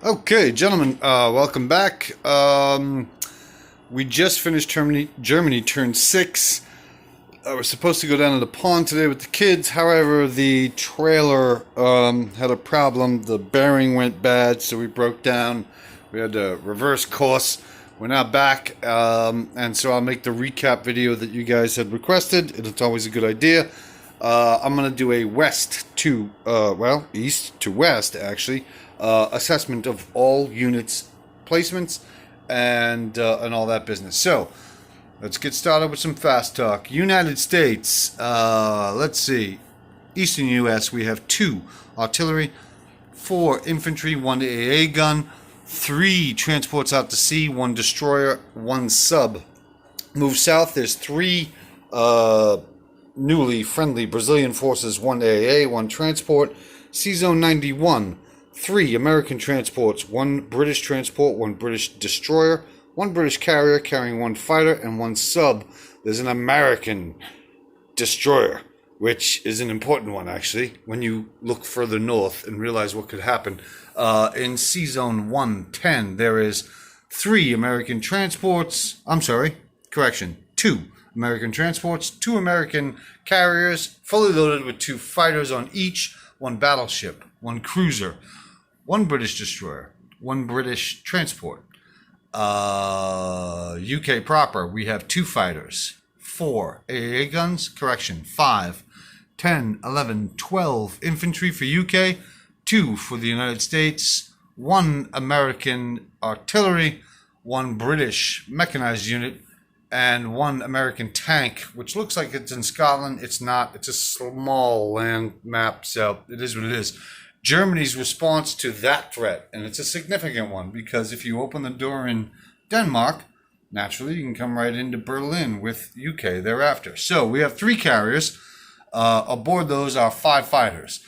Okay, gentlemen, welcome back. We just finished Germany turned 6. We're supposed to go down to the pond today with the kids. However, the trailer had a problem. The bearing went bad, so we broke down. We had to reverse course. We're now back, and so I'll make the recap video that you guys had requested. It's always a good idea. I'm going to do a east to west, actually, assessment of all units, placements, and all that business. So, let's get started with some fast talk. United States, let's see. Eastern U.S., we have 2 artillery, 4 infantry, 1 AA gun, 3 transports out to sea, 1 destroyer, 1 sub. Move south, there's 3 newly friendly Brazilian forces, 1 AA, 1 transport. Sea Zone 91, 3 American transports, 1 British transport, 1 British destroyer, 1 British carrier carrying 1 fighter, and 1 sub. There's an American destroyer, which is an important one, actually, when you look further north and realize what could happen. In Sea Zone 110, there is 3 American transports. 2 American transports, 2 American carriers, fully loaded with 2 fighters on each, 1 battleship, 1 cruiser, 1 British destroyer, 1 British transport. UK proper, we have 2 fighters, 4 AA guns, 5, 10, 11, 12 infantry for UK, 2 for the United States, 1 American artillery, 1 British mechanized unit, and 1 American tank, which looks like it's in Scotland. It's not. It's a small land map, so it is what it is. Germany's response to that threat, and it's a significant one, because if you open the door in Denmark, naturally you can come right into Berlin with UK thereafter. So we have 3 carriers. Aboard those are 5 fighters,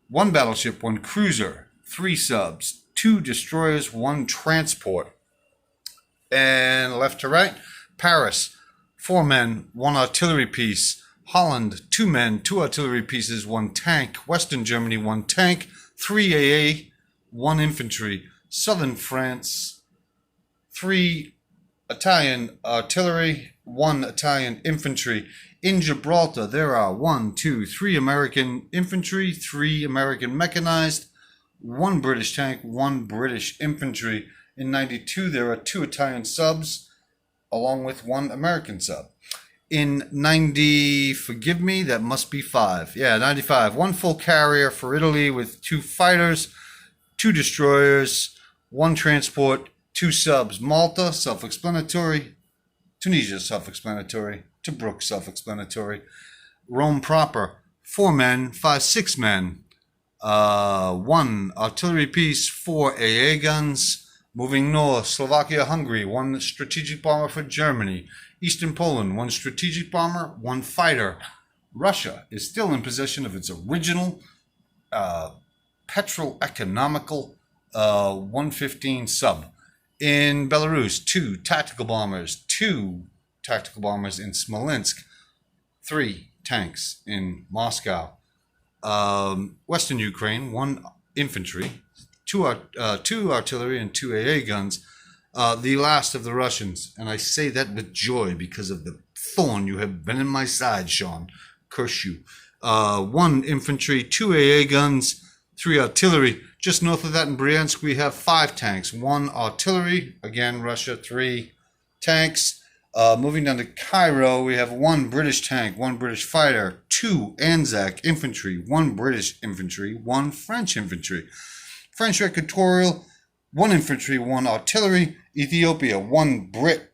1 battleship, 1 cruiser, 3 subs, 2 destroyers, 1 transport. And left to right, Paris, 4 men, 1 artillery piece. Holland, 2 men, 2 artillery pieces, 1 tank. Western Germany, 1 tank, 3 AA, 1 infantry. Southern France, 3 Italian artillery, 1 Italian infantry. In Gibraltar, there are 3 American infantry, 3 American mechanized, 1 British tank, 1 British infantry. In 92, there are 2 Italian subs, along with 1 American sub. In 90, forgive me, that must be 5. Yeah, 95. 1 full carrier for Italy with 2 fighters, 2 destroyers, 1 transport, 2 subs. Malta, self-explanatory. Tunisia, self-explanatory. Tobruk, self-explanatory. Rome proper, 4 men, 5, 6 men. 1 artillery piece, 4 AA guns. Moving north, Slovakia, Hungary, 1 strategic bomber for Germany. Eastern Poland, 1 strategic bomber, 1 fighter. Russia is still in possession of its original petrol economical 115 sub. In Belarus, 2 tactical bombers, 2 tactical bombers in Smolensk, 3 tanks in Moscow. Western Ukraine, 1 infantry, 2 artillery, and 2 AA guns. The last of the Russians, and I say that with joy because of the thorn you have been in my side, Sean. Curse you. 1 infantry, 2 AA guns, 3 artillery. Just north of that in Bryansk, we have 5 tanks, 1 artillery, again Russia, 3 tanks. Moving down to Cairo, we have 1 British tank, 1 British fighter, 2 Anzac infantry, 1 British infantry, 1 French infantry. French Equatorial, 1 infantry, 1 artillery. Ethiopia, 1 Brit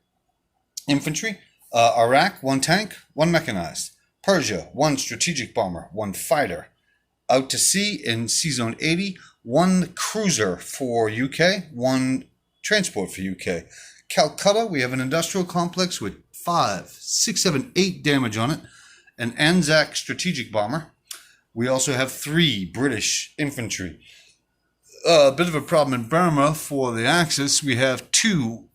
infantry. Iraq, 1 tank, 1 mechanized. Persia, 1 strategic bomber, 1 fighter. Out to sea in Sea Zone 80, 1 cruiser for UK, 1 transport for UK. Calcutta, we have an industrial complex with 5, 6, 7, 8 damage on it. An Anzac strategic bomber. We also have 3 British infantry. A bit of a problem in Burma for the Axis. We have 2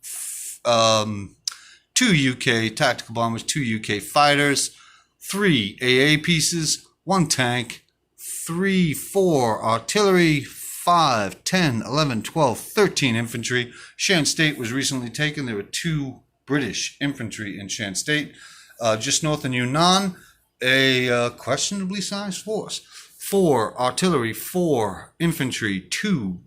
UK tactical bombers, 2 UK fighters, 3 AA pieces, 1 tank, 3, 4 artillery, 5, 10, 11, 12, 13 infantry. Shan State was recently taken. There were 2 British infantry in Shan State. Just north of Yunnan, a questionably sized force. 4 artillery, 4 infantry, 2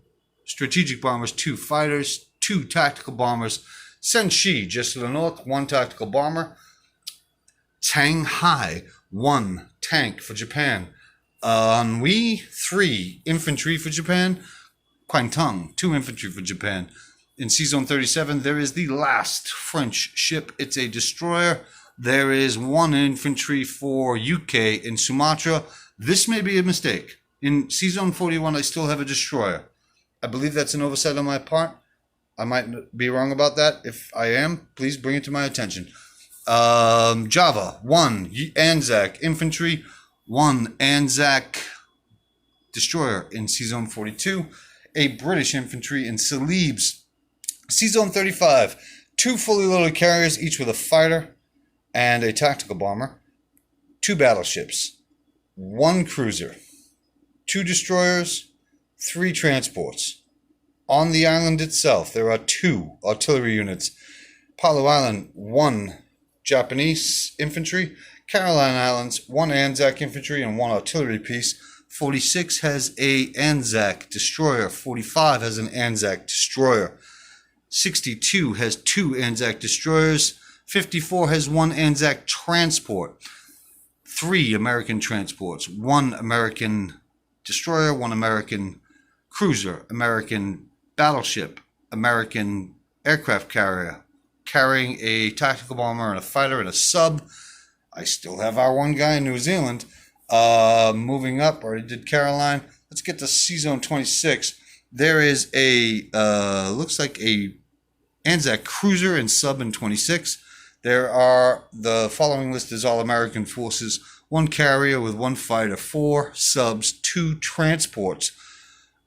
strategic bombers, 2 fighters, 2 tactical bombers. Senshi, just to the north, 1 tactical bomber. Tanghai, 1 tank for Japan. Anhui, 3 infantry for Japan. Kwantung, 2 infantry for Japan. In Seazone 37, there is the last French ship. It's a destroyer. There is 1 infantry for UK in Sumatra. This may be a mistake. In Seazone 41, I still have a destroyer. I believe that's an oversight on my part. I might be wrong about that. If I am, please bring it to my attention. Java, 1 Anzac infantry, 1 Anzac destroyer in Seazone 42. A British infantry in Celebes. Seazone 35, 2 fully loaded carriers, each with a fighter and a tactical bomber. 2 battleships, 1 cruiser, 2 destroyers, 3 transports. On the island itself, there are 2 artillery units. Palau Island, 1 Japanese infantry. Caroline Islands, 1 Anzac infantry and 1 artillery piece. 46 has a Anzac destroyer. 45 has an Anzac destroyer. 62 has 2 Anzac destroyers. 54 has 1 Anzac transport. 3 American transports. 1 American destroyer, 1 American cruiser, American battleship, American aircraft carrier, carrying a tactical bomber and a fighter and a sub. I still have our 1 guy in New Zealand. Moving up, already did Caroline. Let's get to Seazone 26. There is a, looks like a Anzac cruiser and sub in 26. There are, the following list is all American forces. 1 carrier with 1 fighter, 4 subs, 2 transports.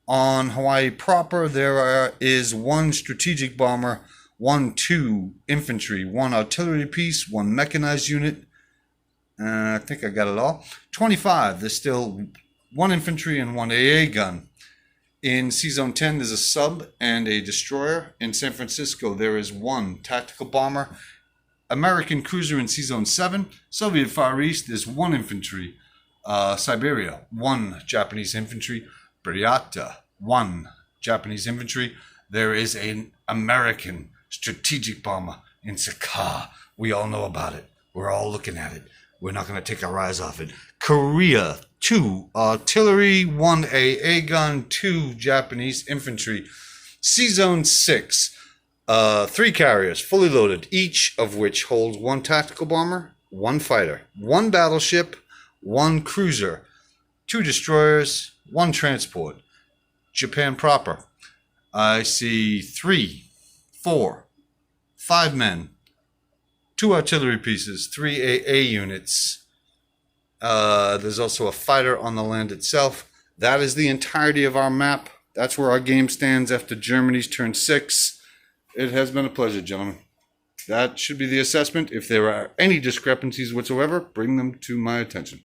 On Hawaii proper, there is 1 strategic bomber, 2 infantry, 1 artillery piece, 1 mechanized unit. I think I got it all. 25, there's still 1 infantry and 1 AA gun. In Seazone 10, there's a sub and a destroyer. In San Francisco, there is 1 tactical bomber. American cruiser in Seazone 7. Soviet Far East, there's 1 infantry. Siberia, 1 Japanese infantry. Briata, 1 Japanese infantry. There is an American strategic bomber in Sakha. We all know about it. We're all looking at it. We're not going to take our eyes off it. Korea, 2 artillery, 1 AA gun, 2 Japanese infantry. Seazone 6, 3 carriers, fully loaded, each of which holds 1 tactical bomber, 1 fighter, 1 battleship, 1 cruiser, 2 destroyers, 1 transport. Japan proper, I see 3, 4, 5 men, 2 artillery pieces, 3 AA units. There's also a fighter on the land itself. That is the entirety of our map. That's where our game stands after Germany's turn 6. It has been a pleasure, gentlemen. That should be the assessment. If there are any discrepancies whatsoever, bring them to my attention.